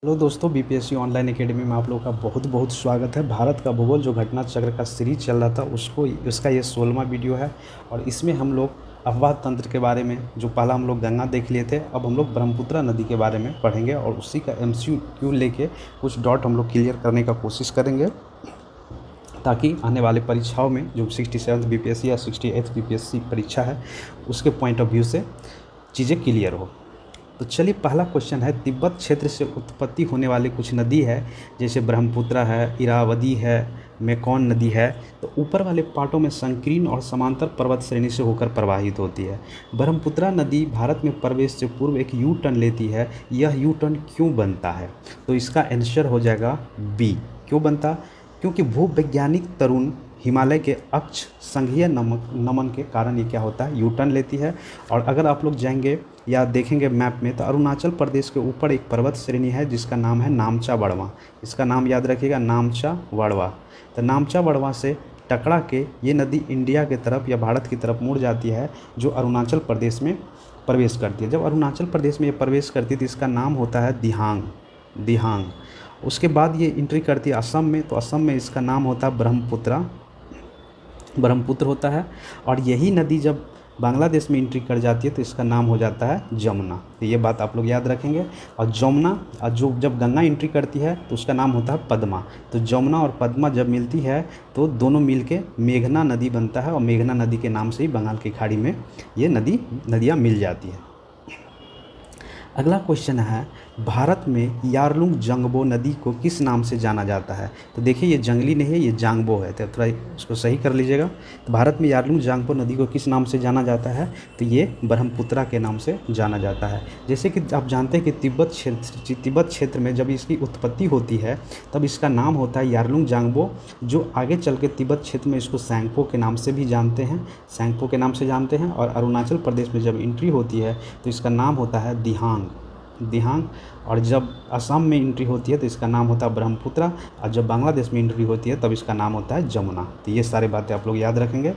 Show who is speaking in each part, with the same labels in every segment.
Speaker 1: Hello दोस्तों, BPSC online academy में आप लोगों का बहुत बहुत स्वागत है। भारत का भूगोल जो घटना चक्र का सीरीज चल रहा था उसका ये 16वां वीडियो है। और इसमें हम लोग अफवाह तंत्र के बारे में, जो पहला हम लोग गंगा देख लिए थे, अब हम लोग ब्रह्मपुत्र नदी के बारे में पढ़ेंगे और उसी का एमसीक्यू लेके कुछ डॉट हम लोग क्लियर करने का कोशिश करेंगे, ताकि आने वाले परीक्षाओं में जो 67th बीपीएससी या 68th बीपीएससी परीक्षा है उसके पॉइंट ऑफ व्यू से चीज़ें क्लियर हो। तो चलिए, पहला क्वेश्चन है, तिब्बत क्षेत्र से उत्पत्ति होने वाली कुछ नदी है, जैसे ब्रह्मपुत्र है, इरावदी है, मेकॉन नदी है, तो ऊपर वाले पार्टों में संकीर्ण और समांतर पर्वत श्रेणी से होकर प्रवाहित होती है। ब्रह्मपुत्र नदी भारत में प्रवेश से पूर्व एक यू टर्न लेती है। यह यू टर्न क्यों बनता है? तो इसका आंसर हो जाएगा बी। क्यों बनता? क्योंकि भूवैज्ञानिक तरुण हिमालय के अक्ष संघीय नमन के कारण ये क्या होता है, यू टर्न लेती है। और अगर आप लोग जाएंगे या देखेंगे मैप में, तो अरुणाचल प्रदेश के ऊपर एक पर्वत श्रेणी है जिसका नाम है नामचा वड़वा। इसका नाम याद रखिएगा, नामचा वड़वा। तो नामचा वड़वा से टकरा के ये नदी इंडिया के तरफ या भारत की तरफ मुड़ जाती है, जो अरुणाचल प्रदेश में प्रवेश करती है। जब अरुणाचल प्रदेश में ये प्रवेश करती है तो इसका नाम होता है दिहांग। उसके बाद ये एंट्री करती है असम में, तो असम में इसका नाम होता है ब्रह्मपुत्र होता है। और यही नदी जब बांग्लादेश में एंट्री कर जाती है तो इसका नाम हो जाता है जमुना। तो ये बात आप लोग याद रखेंगे। और जमुना जो जब गंगा एंट्री करती है तो उसका नाम होता है पद्मा। तो जमुना और पद्मा जब मिलती है तो दोनों मिलके मेघना नदी बनता है, और मेघना नदी के नाम से ही बंगाल की खाड़ी में ये नदियाँ मिल जाती है। अगला क्वेश्चन है, भारत में यारलुंग जांगबो नदी को किस नाम से जाना जाता है? तो देखिए, ये जंगली नहीं है, ये जांगबो है, तो थोड़ा इसको सही कर लीजिएगा। तो भारत में यारलुंग जांगबो नदी को किस नाम से जाना जाता है? तो ये ब्रह्मपुत्रा के नाम से जाना जाता है। जैसे कि आप जानते हैं कि तिब्बत क्षेत्र में जब इसकी उत्पत्ति होती है तब इसका नाम होता है यारलुंग जांगबो, जो आगे चल के तिब्बत क्षेत्र में इसको सैंगपो के नाम से भी जानते हैं। और अरुणाचल प्रदेश में जब एंट्री होती है तो इसका नाम होता है दिहांग। और जब असम में एंट्री होती है तो इसका नाम होता है ब्रह्मपुत्रा, और जब बांग्लादेश में एंट्री होती है तब इसका नाम होता है जमुना। तो ये सारी बातें आप लोग याद रखेंगे।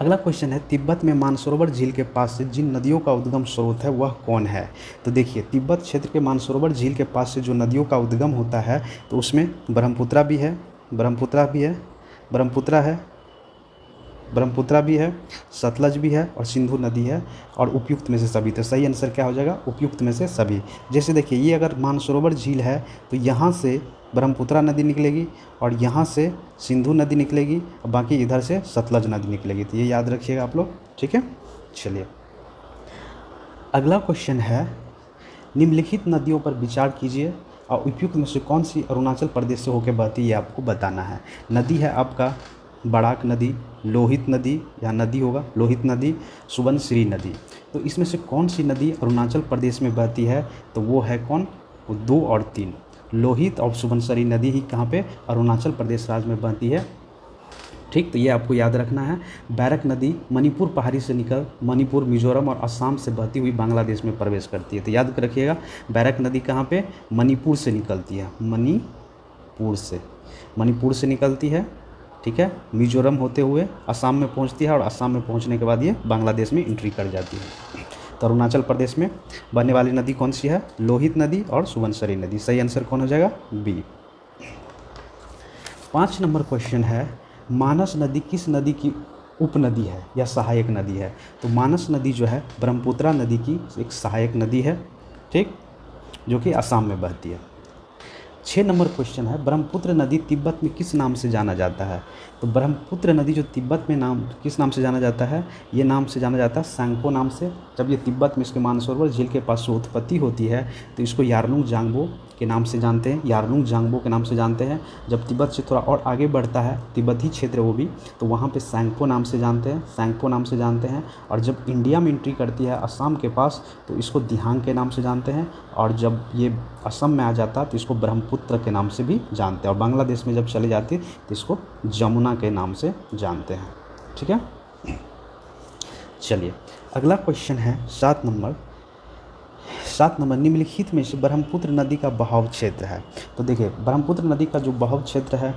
Speaker 1: अगला क्वेश्चन है, तिब्बत में मानसरोवर झील के पास से जिन नदियों का उद्गम स्रोत है वह कौन है? तो देखिए, तिब्बत क्षेत्र के मानसरोवर झील के पास से जो नदियों का उद्गम होता है तो उसमें ब्रह्मपुत्रा भी है, सतलज भी है और सिंधु नदी है, और उपयुक्त में से सभी। तो सही आंसर क्या हो जाएगा? उपयुक्त में से सभी। जैसे देखिए, ये अगर मानसरोवर झील है तो यहाँ से ब्रह्मपुत्रा नदी निकलेगी और यहाँ से सिंधु नदी निकलेगी और बाकी इधर से सतलज नदी निकलेगी। तो ये याद रखिएगा आप लोग, ठीक है। चलिए, अगला क्वेश्चन है, निम्नलिखित नदियों पर विचार कीजिए और उपयुक्त में से कौन सी अरुणाचल प्रदेश से होकर बहती है, ये आपको बताना है। नदी है आपका बराक नदी, लोहित नदी, या नदी होगा लोहित नदी, सुबनसिरी नदी। तो इसमें से कौन सी नदी अरुणाचल प्रदेश में बहती है? तो वो है कौन? 2 और 3, लोहित और सुबनसिरी नदी ही कहाँ पे? अरुणाचल प्रदेश राज्य में बहती है, ठीक। तो ये आपको याद रखना है। बैरक नदी मणिपुर पहाड़ी से निकल मणिपुर, मिजोरम और असम से बहती हुई बांग्लादेश में प्रवेश करती है। तो याद रखिएगा, बैरक नदी कहाँ पे? मणिपुर से निकलती है, मणिपुर से निकलती है, ठीक है। मिजोरम होते हुए असम में पहुंचती है और असम में पहुंचने के बाद ये बांग्लादेश में एंट्री कर जाती है। तो अरुणाचल प्रदेश में बहने वाली नदी कौन सी है? लोहित नदी और सुबनसिरी नदी। सही आंसर कौन हो जाएगा? बी। 5 नंबर क्वेश्चन है, मानस नदी किस नदी की उपनदी है या सहायक नदी है? तो मानस नदी जो है ब्रह्मपुत्रा नदी की एक सहायक नदी है, ठीक, जो कि असम में बहती है। 6 नंबर क्वेश्चन है, ब्रह्मपुत्र नदी तिब्बत में किस नाम से जाना जाता है? तो ब्रह्मपुत्र नदी जो तिब्बत में किस नाम से जाना जाता है? ये नाम से जाना जाता है सैंगपो नाम से। जब ये तिब्बत में इसके मानसरोवर झील के पास से उत्पत्ति होती है तो इसको यारलुंग जांगबो के नाम से जानते हैं। जब तिब्बत से थोड़ा और आगे बढ़ता है, तिब्बती क्षेत्र वो भी, तो वहाँ पे सैंगपो नाम से जानते हैं। और जब इंडिया में एंट्री करती है असम के पास तो इसको दिहांग के नाम से जानते हैं। और जब ये असम में आ जाता है तो इसको ब्रह्मपुत्र के नाम से भी जानते हैं। और बांग्लादेश में जब चले जाती है तो इसको जमुना के नाम से जानते हैं, ठीक है। चलिए, अगला क्वेश्चन है 7 नंबर, निम्नलिखित में से ब्रह्मपुत्र नदी का बहाव क्षेत्र है। तो देखिए, ब्रह्मपुत्र नदी का जो बहाव क्षेत्र है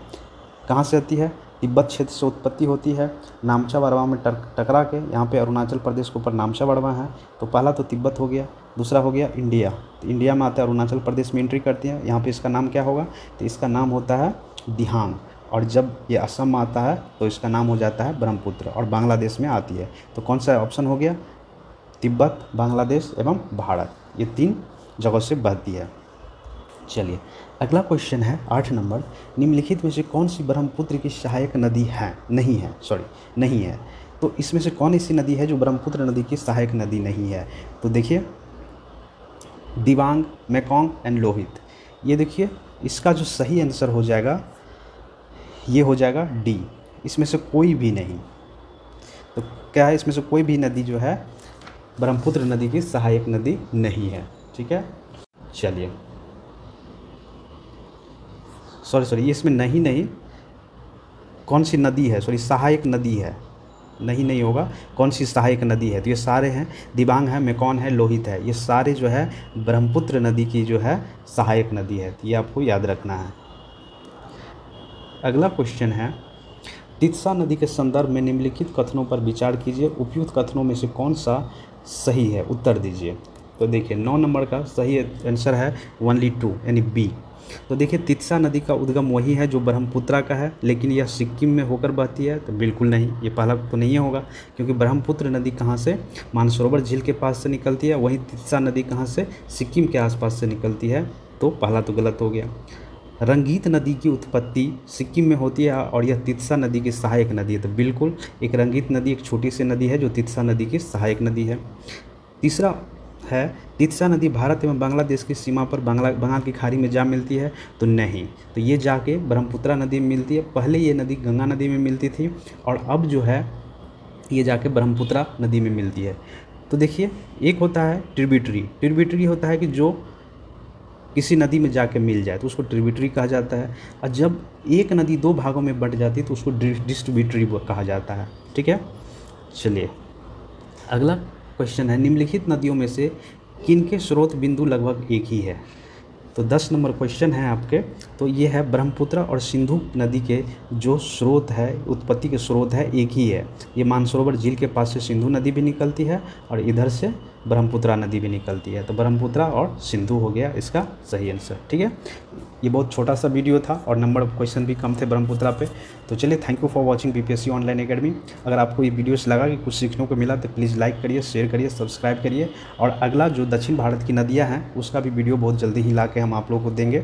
Speaker 1: कहाँ से आती है? तिब्बत क्षेत्र से उत्पत्ति होती है, नामचा बड़वा में टकरा के, यहाँ पे अरुणाचल प्रदेश के ऊपर नामचा बड़वा है, तो पहला तो तिब्बत हो गया, दूसरा हो गया इंडिया, तो इंडिया में आता है, अरुणाचल प्रदेश में एंट्री करती है, यहाँ पे इसका नाम क्या होगा? तो इसका नाम होता है दिहांग, और जब ये असम में आता है तो इसका नाम हो जाता है ब्रह्मपुत्र, और बांग्लादेश में आती है। तो कौन सा ऑप्शन हो गया? तिब्बत, बांग्लादेश एवं भारत, ये 3 जगहों से बहती है। चलिए अगला क्वेश्चन है 8 नंबर, निम्नलिखित में से कौन सी ब्रह्मपुत्र की सहायक नदी है? नहीं है। तो इसमें से कौन ऐसी नदी है जो ब्रह्मपुत्र नदी की सहायक नदी नहीं है? तो देखिए दिबांग, मेकोंग एंड लोहित। ये देखिए इसका जो सही आंसर हो जाएगा ये हो जाएगा डी, इसमें से कोई भी नहीं। तो क्या है? इसमें से कोई भी नदी जो है ब्रह्मपुत्र नदी की सहायक नदी नहीं है। ठीक है, चलिए सॉरी इसमें नहीं कौन सी नदी है, सहायक नदी है, नहीं होगा, कौन सी सहायक नदी है? तो ये सारे हैं, दिबांग है, मेकोंग है, लोहित है, ये सारे जो है ब्रह्मपुत्र नदी की जो है सहायक नदी है, तो ये आपको याद रखना है। अगला क्वेश्चन है, तित्सा नदी के संदर्भ में निम्नलिखित कथनों पर विचार कीजिए, उपयुक्त कथनों में से कौन सा सही है, उत्तर दीजिए। तो देखिए 9 नंबर का सही आंसर है ओनली 2 यानी बी। तो देखिए तित्सा नदी का उद्गम वही है जो ब्रह्मपुत्रा का है, लेकिन यह सिक्किम में होकर बहती है, तो बिल्कुल नहीं, ये पहला तो नहीं होगा, क्योंकि ब्रह्मपुत्र नदी कहाँ से? मानसरोवर झील के पास से निकलती है, वहीं तित्सा नदी कहाँ से? सिक्किम के आसपास से निकलती है, तो पहला तो गलत हो गया। रंगीत नदी की उत्पत्ति सिक्किम में होती है और यह तित्सा नदी की सहायक नदी है, तो बिल्कुल एक रंगीत नदी एक छोटी सी नदी है जो तित्सा नदी की सहायक नदी है। तीसरा है, तित्सा नदी भारत एवं बांग्लादेश की सीमा पर बंगाल की खाड़ी में जा मिलती है, तो नहीं, तो ये जाके ब्रह्मपुत्रा नदी में मिलती है। पहले ये नदी गंगा नदी में मिलती थी और अब जो है ये जाके ब्रह्मपुत्रा नदी में मिलती है। तो देखिए एक होता है ट्रिब्यूटरी होता है कि जो किसी नदी में जाके मिल जाए तो उसको ट्रिब्यूटरी कहा जाता है, और जब एक नदी 2 भागों में बंट जाती है तो उसको डिस्ट्रीब्यूटरी कहा जाता है। ठीक है, चलिए अगला क्वेश्चन है, निम्नलिखित नदियों में से किनके स्रोत बिंदु लगभग एक ही है? तो 10 नंबर क्वेश्चन है आपके, तो ये है ब्रह्मपुत्र और सिंधु नदी के जो स्रोत है, उत्पत्ति के स्रोत है, एक ही है। ये मानसरोवर झील के पास से सिंधु नदी भी निकलती है और इधर से ब्रह्मपुत्रा नदी भी निकलती है, तो ब्रह्मपुत्रा और सिंधु हो गया इसका सही आंसर। ठीक है, ये बहुत छोटा सा वीडियो था और नंबर ऑफ क्वेश्चन भी कम थे ब्रह्मपुत्रा पे। तो चलिए thank you for watching BPSC online academy. अगर आपको ये वीडियोस लगा कि कुछ सीखने को मिला तो प्लीज़ लाइक करिए, शेयर करिए, सब्सक्राइब करिए, और अगला जो दक्षिण भारत की नदियाँ हैं उसका भी वीडियो बहुत जल्दी ही ला के हम आप लोगों को देंगे।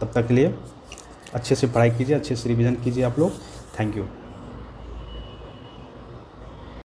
Speaker 1: तब तक के लिए अच्छे से पढ़ाई कीजिए, अच्छे से रिविज़न कीजिए आप लोग। Thank you.